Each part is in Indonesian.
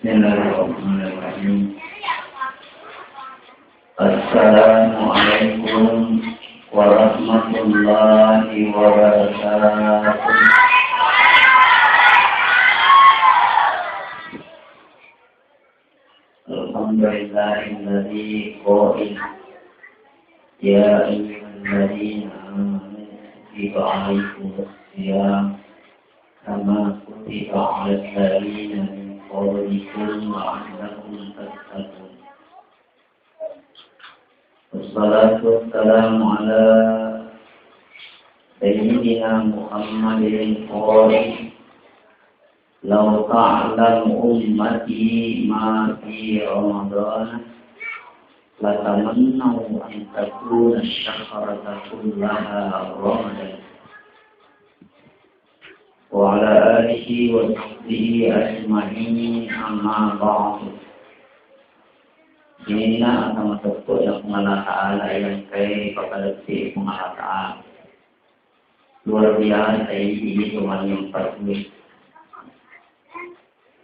Bismillahirrahmanirrahim. Assalamualaikum warahmatullahi wabarakatuh. Alhamdulillahilladzi qala ya ayyuhalladzina amanu kutiba alaikumus-syiyam kama kutiba 'alal ladzina min qablikum la'allakum tattaqun. Wassalatu wassalamu ala sayyidina Muhammadin qala law ta'lamu ummati ma fi Ramadan latamannaw an takuna ash-shahrata kullaha Ramadan. Wa ala alihi wa sahbihi ajma'in, amma ba'du. Inilah nama toko yang Allah Ta'ala yang kaya pakalasi Allah Ta'ala. Luar biasa ini Tuhan yang pertama.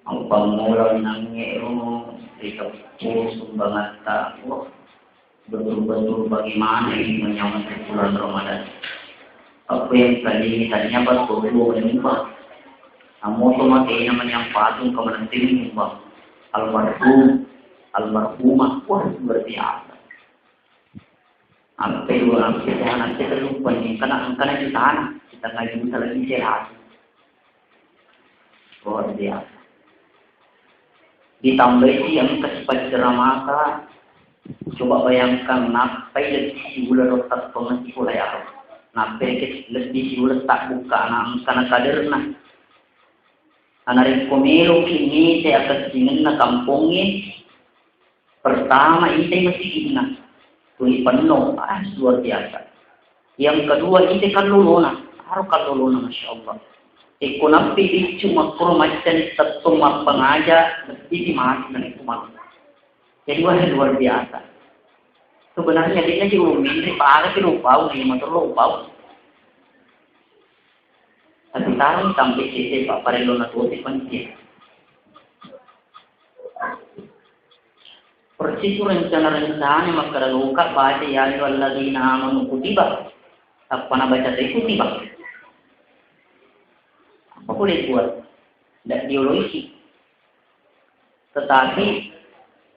Ang pangulang ng iyong ikapos sumbangan tao, betul-betul bagaimana ini menyambut bulan Ramadan. Apa yang kalimitannya bertolong menyembah. Amo tumatay naman yung patong kamananting menyembah. Almarhumah, wah berbiasa. Ang peluang kita nanti terlupa ini, karena di tanah kita ngayon sa lagi sehat. Luar biasa. Ditambah yang kesempatan ceramah, coba bayangkan napai lebih bulan rotat pengasi kuliah, napai lebih bulan tak buka, karena kaderna. Anak pemilu kini saya akan ingin na kampungin. Pertama ini masih ingin, tuli penuh, luar biasa. Yang kedua ini kaluluna, harus kaluluna, masya Allah. Ekonomi itu cuma kurmacam tertumah pengajar mesti dimati dan itu malu. Jadi luar biasa. Sebenarnya dia juga mirip apa sih lupa, ini motor lupa. Tapi taruh sampai sini pak parelo natusi penting. Persis rencana maka luka baca ya ayyuhalladzina amanu kutiba. Apa nama baca itu kutiba? Apa boleh buat? Tidak biologi. Tetapi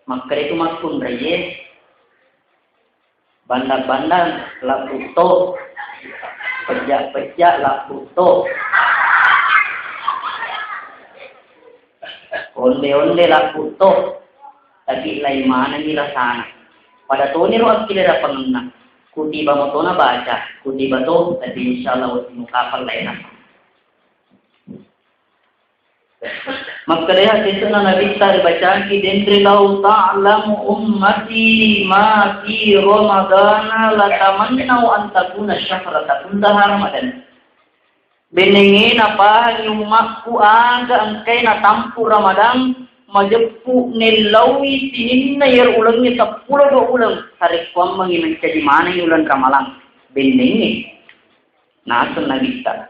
maka itu maksud reyes bandar-bandar laputo pejak-pejak laputo onde-onde laputo tapi lain mana ni rasana pada tu ni ruang kira pengenang kutiba motona baca kutiba tu tapi insyaallah waktu kapal lain maka dia kisah Nabi kita bacaan ki dendri lau ta'lamu ummati ma fi Ramadana la tamannau an takuna syahrata kullaha Ramadan. Benengin apa umatku aga angkai na tampu Ramadan majepu nelawi sininna yer ulangnya 10 ulang hari kuam mengiman jadi mana ulang Ramadan benengin. Nasun Nabi kita.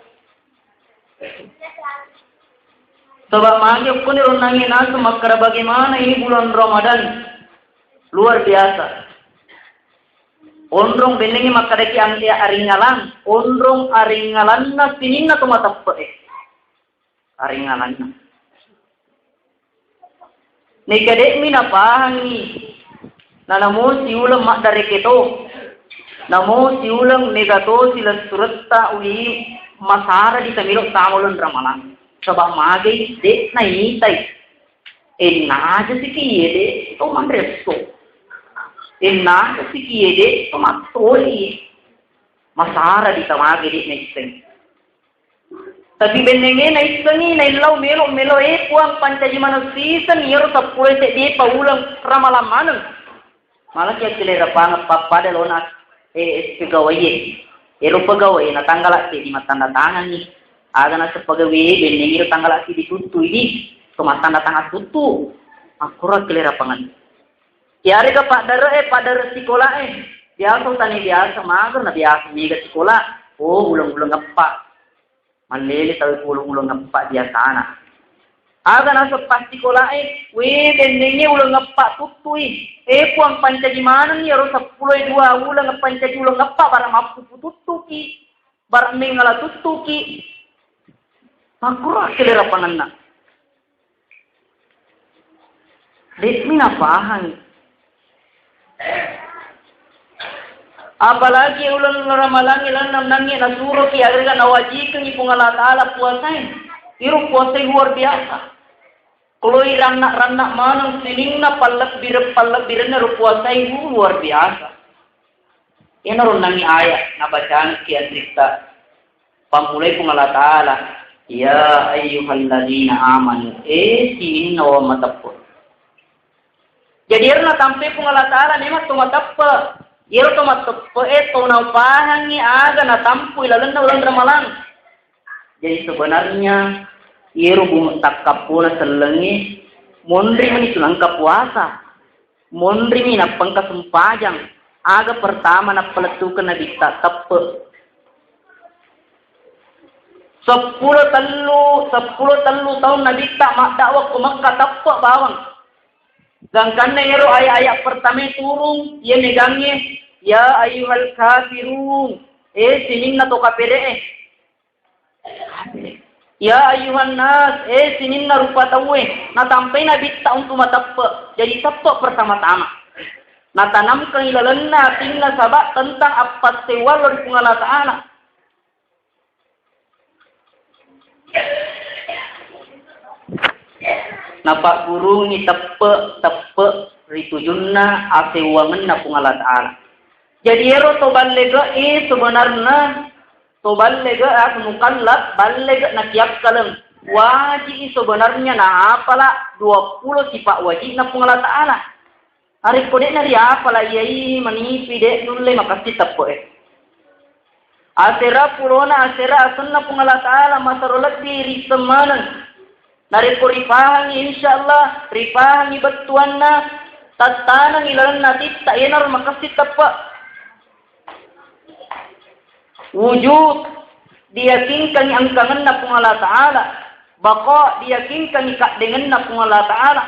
Sebab makanya pun nangin nasa makara bagaimana ini bulan Ramadan luar biasa. Ondrong benengi makara ki angti aringalan, ondrong aringalan na sininna to matappe. Aringalan na. Nikadek mina pahangi. Namo siulang mak dari keto. Namo siulang negato sila suratta uli masara di tamilok tamulun ramalan. Sebab magai dek na itai, naja si kiyede to mandreso, naja si kiyede to matoli, masara di tamage dek na iseng. Tapi benenge na isengi na ilaw melo puang pancajimana season yero sa puwede di paulang ramalamanang. Malaki kilera pangat papada lona pegawai, pegawai na tanggalak di matanda tangan ni. Ada nasa pagawi benengir tanggal lagi ditutu ini kematan datang tutu akurat kelera pangan. Tiare ka pak dara sekolah biasa tani biasa mager na biasa miga sekolah ulang-ulang ngepak malele tahu ulang-ulang ngepak biasa anak Aga nasa pasti ko lain, bendengnya ulang ngepak tutui. Puang panca di mana nih, harus 10 2 ulang ngepanca di ulang ngepak, barang mapu tutuki, barang mengala tutuki. Makura selera pananna. Desmina pahang. Apalagi ulang ramalan ilan namnangnya nasuro ki agregan awajikan ipung Allah Ta'ala puasain. Iru puasai luar biasa. Kalau ranak manang sining na palak biren na puasai luar biasa. Yan naron nangi ayat na bacaan kian cerita. Pamulai pung Allah Ta'ala. Ya ayyuhalladzina amanu. Sining na wa matapur. Jadi na tampe pung Allah Ta'ala nema tumatapur. Iro to matappo to na pahangi aga na tampu ilalan na ulang ramalan. Jadi sebenarnya iro bumutak kapuna selengi mondri mani sulangka puasa. Mondri mi na pangkasumpajang aga pertama na peletukan na dikta tappe. 10 tahun na dikta mak dakwah kumakka tappe bawang. Gangkan na iro ayat pertama turung ia megangnya. Ya ayyuhal kafirun. Sinin na to kapere. Ya ayyuhan nas. Sinin na rupa tawe. Natampay na bitta untuk matappa. Jadi tappa pertama-tama. Natanam kang ilalan natin na sabak tentang apa sewal dari Allah Ta'ala. Napak guru ni tappa ritujunna asewangan na pung Allah Ta'ala. Jadi ero to ballega sebenarnya to ballega as mukallaf ballega na tiap kalam wajib sebenarnya na apalah 20 sifat wajib na pung Allah Ta'ala. Hari kode na dia apalah yai manipi de nulle makasi tappo Asera purona asera asanna pung Allah Ta'ala masarolat diri semanan. Nari ko ripahangi insyaallah ripahangi batuanna tatanang ilalan nati ta enar makasi tappa. Wujud diyakinkan ang kangen na pung Allah Ta'ala. Baka diyakinkan ikak dengan na pung Allah Ta'ala.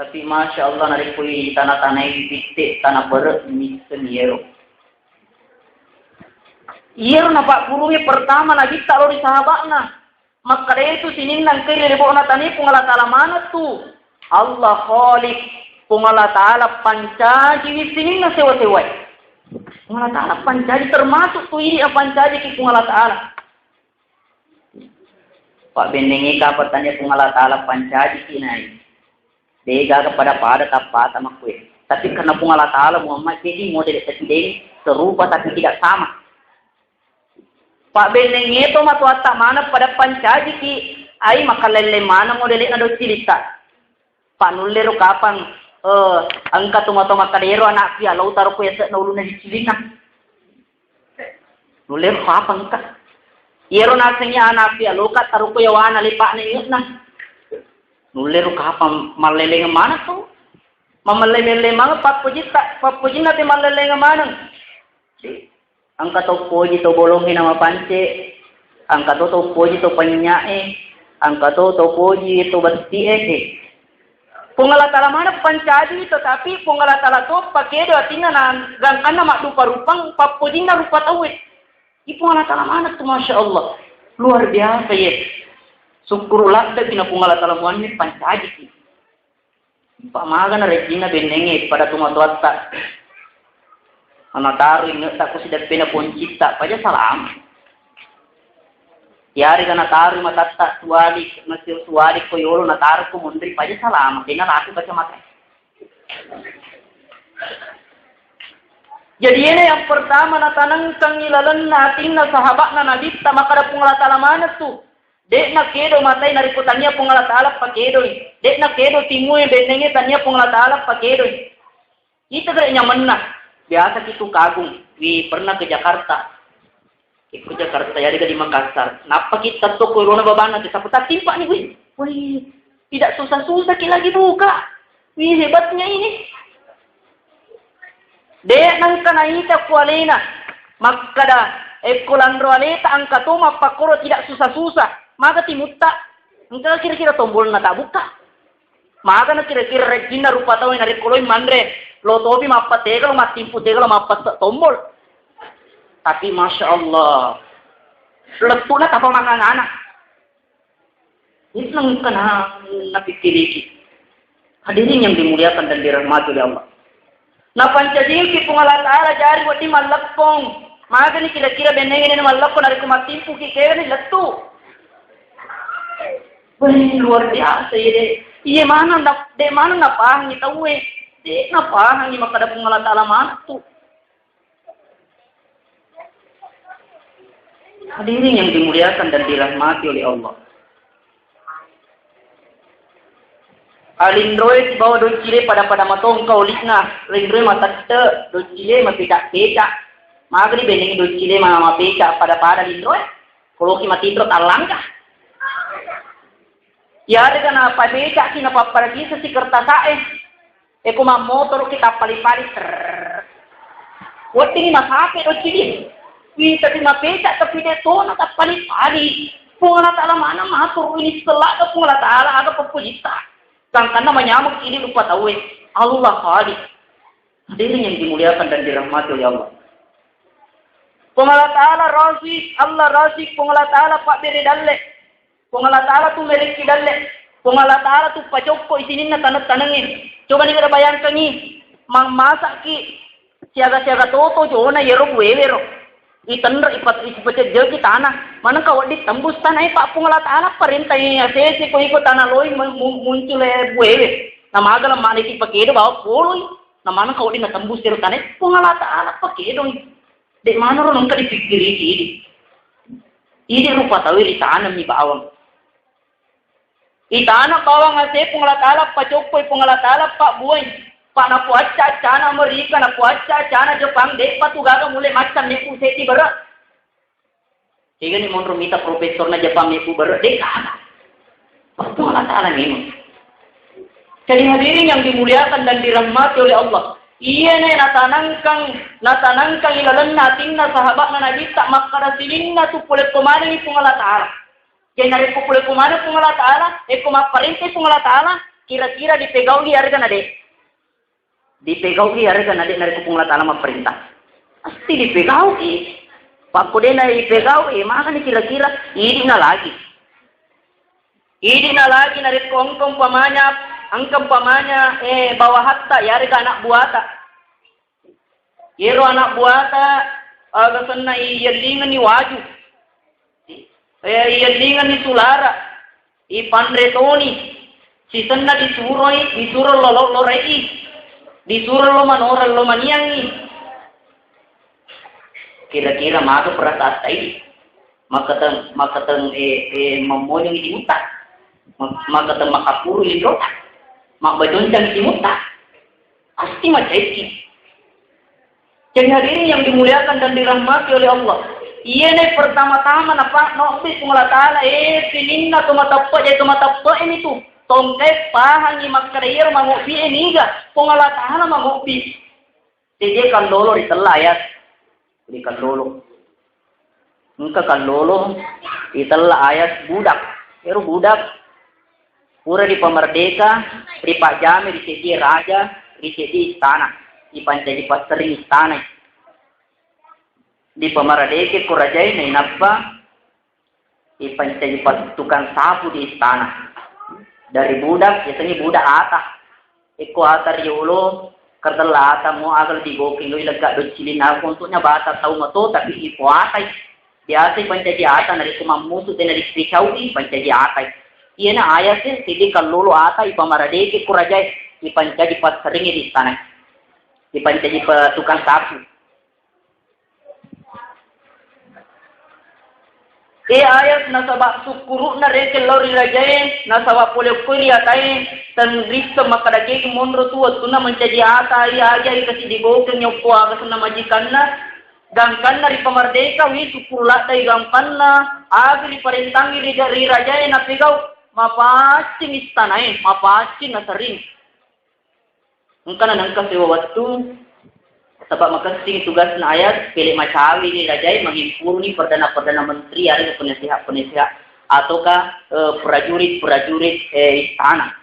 Tapi Masya Allah narikui tanah-tanah ibikti tanah berat misen yero. Yero na pak gurunya pertama na kita lori sahabat na. Maka itu sinin nang kiri lebo na tani pung Allah Ta'ala mana tu? Allah Khalik pung Allah Ta'ala pancaji sinin na sewa-sewai. Allah Ta'ala pancaji termasuk tu ini pancaji ki pung Allah Ta'ala. Pak bendengi kapatannya pung Allah Ta'ala pancaji kinai. Dega kepada pada tapat sama kue. Tapi karena pung Allah Ta'ala Muhammad jadi model seperti serupa tapi tidak sama. Pak bendengi itu matu atak mana pada pancaji ki ai makalele mana modelnya ada cerita. Pak nulero kapan angka toma-toma kadero anak pia lau taruh kue set naulu na dicilina. Nuler apa angka? Iro nasenya anak pia lau kat taruh kue wana lipak na ingat na. Nuler apa maleleng mana tu? Mamaleleng mana papujin natin maleleng mana? Angka to poji to bolongin nama pance. Angka to poji to panyae. Angka to poji to basti Kung Allah Ta'ala mana pancaji tetapi kung Allah Ta'ala to pakai do artinya gangkan nama rupa rupang papudin na rupa tawit. Ipung Allah Ta'ala mana tu Masya Allah. Luar biasa ya. Syukurlah dah kina kung Allah Ta'ala muannya pancaji. Pak maga na rejina bendenge pada tumatuata. Anak taruh ingat tak kusidak pena pun cipta paja salam. Yari kana taruh matata suali masih suali ko yolo na taruh ko mundri paja salam dengan aku baca mata. Jadi ini yang pertama na tanang kang ilalan natin na sahabat na nabi ta makada pung Allah Ta'ala mana tu. Dek na kedo matay narikutannya pung Allah Ta'ala pakedo. Dek na kedo timuy benenge tanya pung Allah Ta'ala pakedo. Kita gak nyaman na. Biasa kita kagum. Pernah ke Jakarta. Ikut Jakarta ya di Makassar. Napa kita tuh corona babana kita putar timpa nih, wih. Tidak susah-susah kita lagi buka. Wih, hebatnya ini. Dek nang kanaita kualena. Makada ekolandro aleta angkatoma pakoro tidak susah-susah. Maka timutta Engka kira-kira tombol na tak buka. Maga na kira-kira regina rupa tahu narik koloi mandre. Lo topi mapat tegal matimpu tegal mapat tombol. Tapi masya Allah, letu na tapang mga anak. Ini nang kena napikiriki. Hadirin yang dimuliakan dan dirahmati oleh Allah. Na pancadil ki pungalat ala jari wati malakpong. Maga ni kira-kira benengin ni malakpong narik matimpu ki kaya ni letu. Wih, luar biasa ya. Iya mana napahang ni tahu eh. Di napahang ni makada pungalat ala mana tu. Hadirin yang dimuliakan dan dirahmati oleh Allah. Alindroy bawa docile pada matong kau likna. Alindroy matatte docile mapita-pita. Magri beneng docile mapita pada lindroy. Kalau ki matitro talangka. Ya ada kana pabita kina paparagi sa si kertasae. Eko motor kita pali-pali. Wati ni masape docile. Kita terima pecah tapi dia tu nak pali-pali. Pengalat alam mana matur ini setelah ke pengalat alam ada pepujita. Karena menyamuk ini lupa tahu Allah Khalik. Hadirin yang dimuliakan dan dirahmati oleh Allah. Pengalat alam Razik, Allah Razik, pengalat alam Pak Beri Dalle. Pengalat alam tu mereki Dalle. Pengalat alam tu pacokko isinin na tanang-tanangin. Coba ni kita bayangkan ni, mang masak ki siaga-siaga toto jona yero buewero. Itandra ipat jauh tanah. Mana kau ditembus tanah Pak pengalat anak perintahnya sesi ko ikut tanah loi muncul buewe. Nama agak mana ki pakai bawa poloi. Nama mana kau ditembus dari tanah pengalat anak pakai dong. Dek mana orang nggak dipikiri ini. Ini rupa tahu di tanah ni bawang. Di tanah bawang ase pengalat anak pacokoi pengalat anak Pak buai. Pak na puaca cana Amerika na puaca cana Jepang dek patu gaga mulai macam nepu seti berat. Jika ni monro minta profesor na Jepang nepu berat dek kana. Patu Allah Taala memang. Jadi hadirin yang dimuliakan dan dirahmati oleh Allah. Iya ne natanangkang ilalan natin na sahabat na Nabi tak makarasilin na tu pulek kumana ni pungala Taala. Jadi nari pulek kumana pungala Taala, kumaparinte pungala Taala kira-kira dipegaw ni harga na dek. Dipegau ki harga nadik nari kupung latala perintah. Pasti dipegau ki. Pak kude na dipegau maka ni kira-kira ini na lagi. Ini na lagi nari kongkong pamanya, angkam pamanya bawa hatta ya harga anak buata. Yero anak buata agasan na iyalingan ni waju. Iyalingan ni sulara. Ipandretoni. Sisan na disuruh lolorai. Disuruh lo manoral lo maniangi. Kira-kira maka perasaan ini. Makatang memoyong di muta. Makatang makapuru di rota. Makbadoncang di muta. Pasti macam itu. Jadi hadirin yang dimuliakan dan dirahmati oleh Allah. Iya nih pertama-tama napa nopi pengalat Taala pininna tumatappa ini tuh. Tongkai pahangi makarayir mangopi eniga pengalat Taala mangopi. Jadi kan lolo ditela ya. Di kan lolo. Engka kan lolo ditela ayat budak. Eru budak. Pura di pemerdeka, di Pak Jami, di sedi raja, di sedi istana, di pancadi pasering istana. Di pemerdeka kurajai na inappa, di pancadi tukang sapu di istana. Dari budak, biasanya budak ata. Eko atar yolo, kardala ata mo agal di goking lo ilagak do cilin ako untuknya bata tahu mato tapi ipo atay. Biasa pancadi ata nari kumamusu te nari krichawi pancadi atay. Iya na ayat sidi kalolo ata ipamaradeke kurajay ipancadi pas seringi di istana. Ipancadi tukang sapu. Ayat nasabak sukuru na rekel lori rajain nasabak pulek kuri atai tan rista makadake monro tuwa tuna menjadi atai aja ikasi diboken nyopo aga sana majikan na gangkan na ripamardeka wi sukuru latai gangkan na agi riparentangi ri rajain na pigaw mapacing istanay mapacing na saring ngkana nangka sewa waktu sebab makasih tugas ayat pilih macawi ni rajai mengimpur ni perdana menteri ada penasihat ataukah prajurit-prajurit istana.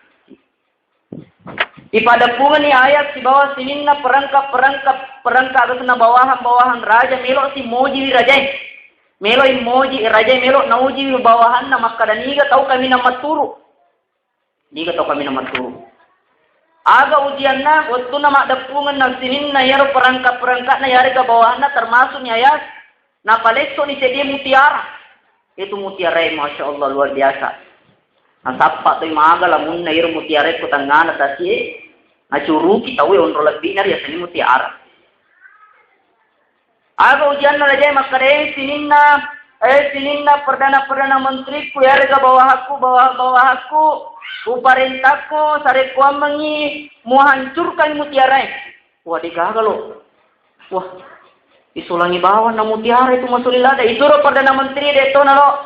Ipadapungan ni ayat si bawah sinin na perangkap atas na bawahan raja melo si moji raja. Melo moji raja melo nauji bawahan na makadaniga tahu kami na maturu. Niga tahu kami na maturu. Aga ujian na waktu na madapungan na sinin na yaro perangkap na yari ka bawahan na termasuk ni ayat na palekso ni sedia mutiara. Itu mutiara masya Allah luar biasa. Nasapa tu maaga lamun na yaro mutiara ko tangana tasi acuru kita we on rolat binar ya sini mutiara. Aga ujian na raja makare sininna perdana menteri ku yari ka bawahku uparentako sare ku amangi mau hancurkan mutiara. Wah digagalo. Wah isulangi bawan na mutiara itu masulilada. Isuro perdana menteri deto nalo.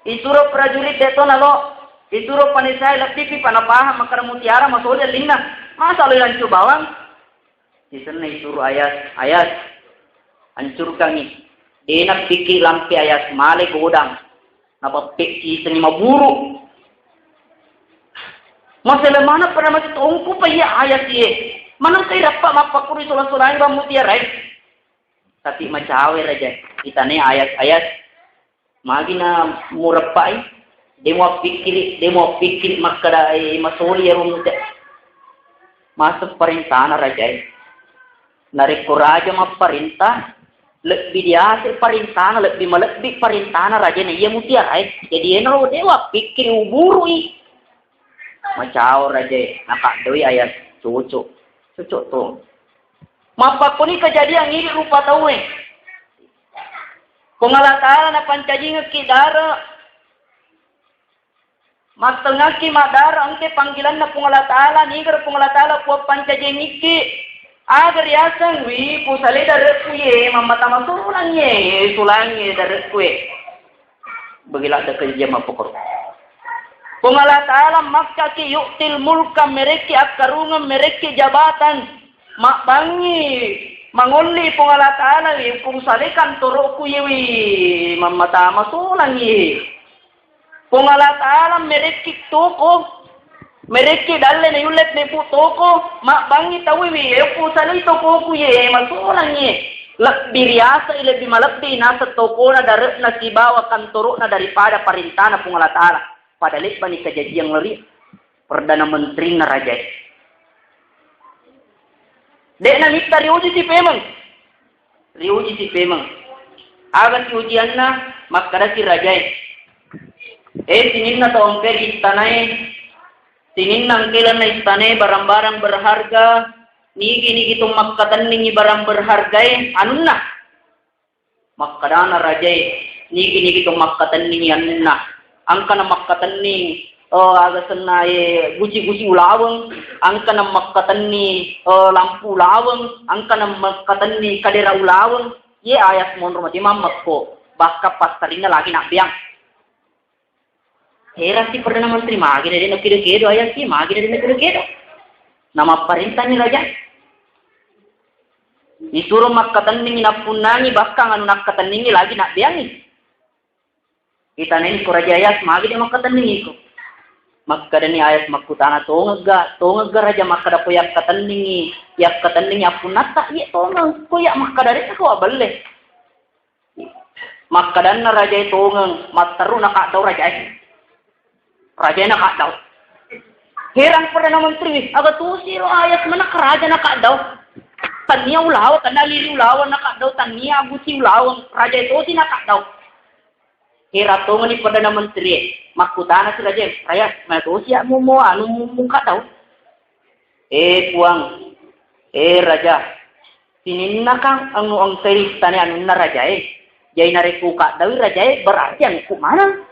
Isuro prajurit deto nalo. Isuro panisai latipi panapaham makara mutiara masulil lingna. Masa lu hancur bawang? Di sana isuro ayat hancurkan ni. Enak pikir lampi ayat male godang. Napa pikir seni maburu. Masalah mana pernah masih tongku pa iya ayat ye. Mana kay dapat mapakuri sulang-sulang ba mutiara. Tapi macawe raja. Kita ni ayat-ayat magi na murapai. Demo pikir makada masoli ya rumute. Masuk perintah na raja. Narik raja maperintah lebih dia perintah lebih perintah na raja na iya mutiara. Jadi eno dewa pikir uburu i. Macau raja nakak doi ayat cucuk tu. Mapa puni kejadian ini rupa tahu Pengalatala na pancaji ngekidara. Matengaki madara angke panggilan na pengalatala nigar pengalatala puap pancaji ngiki. Agar yasang wi pusale darekku ye mamata masulang ye sulangi darekku ye. Begilah ada kerja mapokor. Pengalat alam makka ki yuktil mulka mereki akarungan mereki jabatan mak bangi manguli pengalat alam pung salikan toroku yewi mamata masulang ye pengalat alam mereki toko mereki dalle ne yulet ne pu toko mak bangi tawi wi pung sali toko ku ye masulang ye lebih riasa lebih malebih nasa toko na darat na sibawa kantorok na daripada perintah na pengalat alam. Pada lihat ni kejadian ngeri perdana menteri na raja. Dek na nita riuji si pemang. Agat ujian na makada si raja. Sinin na taong per istanay. Sinin na angkilan na istanay barang-barang berharga. Nigi itong makatan ningi barang berharga. Anun na? Makada na raja. Nigi itong makatan ningi anun na. Angka na makatan ni agasan na guci-guci ulawang, angka na makatan ni lampu ulawang, angka na makatan ni kadera ulawang, ye ayat mon rumati mamak ko, baka pastarin na lagi nak biang. Hera si perdana menteri magi na din nakido-kido ayat si magi na din nakido-kido. Nama perintah ni raja. Disuruh makatan ni napunani baka nganu nakatan ni lagi nak biangi. Kita neni kuraja ayat magi dia makatan ningi ko. Makada ni ayat makutana tongaga raja makada ko yak katan ningi apun nata ye tongang ko yak makada ri ko aballe. Makadan na raja tongang mataru nakadaw raja. Raja nakadaw. Herang perdana menteri aga tusiro ayat mana raja nakadaw. Tania ulaw kanali ulaw nakadaw tania agusi ulaw raja itu si nakadaw. Hera tongan ni perdana menteri makutana si raja raya matosia mo anu muka daw puang raja sininna kang ang seristane anu na raja jay nareku ka daw raja berarti ang kumana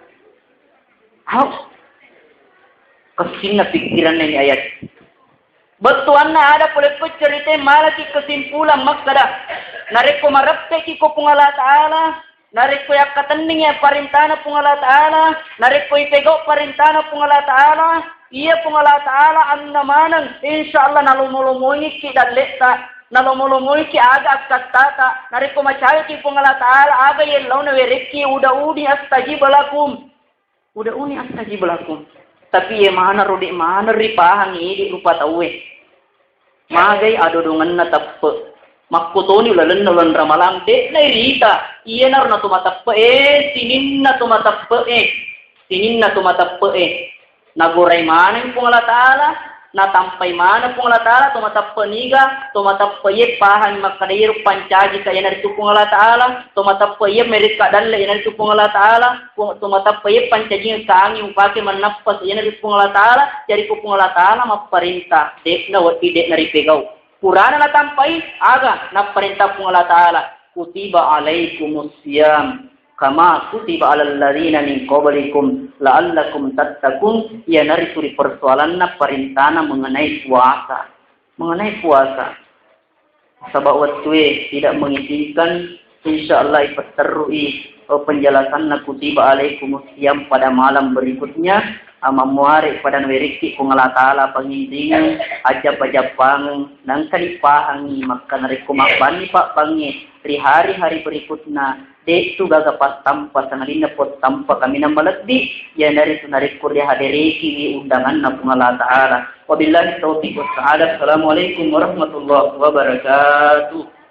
kesin na pikiran ni ayat betuan na ada pole cerita malaki kesimpulan makada nareku marapte ki ko pungala taala narik ko yakataning ya parintana pungala taala narik ko ipego parintana pungala taala iya pungala taala ang namanang insyaallah nalumulumoy ki daleta nalumulumoy ki aga akatata narik ko macawi ki pungala taala aga yelaw na wereki uda udi astajib lakum Udah uni astajib lakum. Tapi ya mana rodi mana ripahang ini rupa tahu magai adodongan na tappe. Makkutoni ulan ramalang de na irita. Iya nar na tumatappe sinin na tumatappe sinin na tumatappe naguray mana yung pungala taala natampay mana pungala taala tumatappe niga tumatappe ye pahan makadayro pancaji kaya narito pungala taala tumatappe ye merit kadalla yan narito pungala taala tumatappe ye pancaji yung kaangi yung pake manappas yan narito pungala taala jadi po pungala taala maparinta dek na wati dek naripegaw Purana natampay aga naparinta pungala taala kutiba alaikumus siyam kama kutiba alal ladzina min qablikum la'allakum tattaqun ya narisuri persoalan na perintana mengenai puasa sebab waktu tidak mengizinkan insyaallah ipaterui penjelasan na kutiba alaikumus siyam pada malam berikutnya amamuari pada weriki pungala taala panginjing ajab-ajab pang nang kalipahangi maka nariku mapani pak pangi di hari-hari berikutnya de tu gaga pas tampa sangalina pot tampa kami nambalagdi ya dari sunariku dia hadiriki di undangan na pungala taala wabillahi taufiq wassalam assalamualaikum warahmatullahi wabarakatuh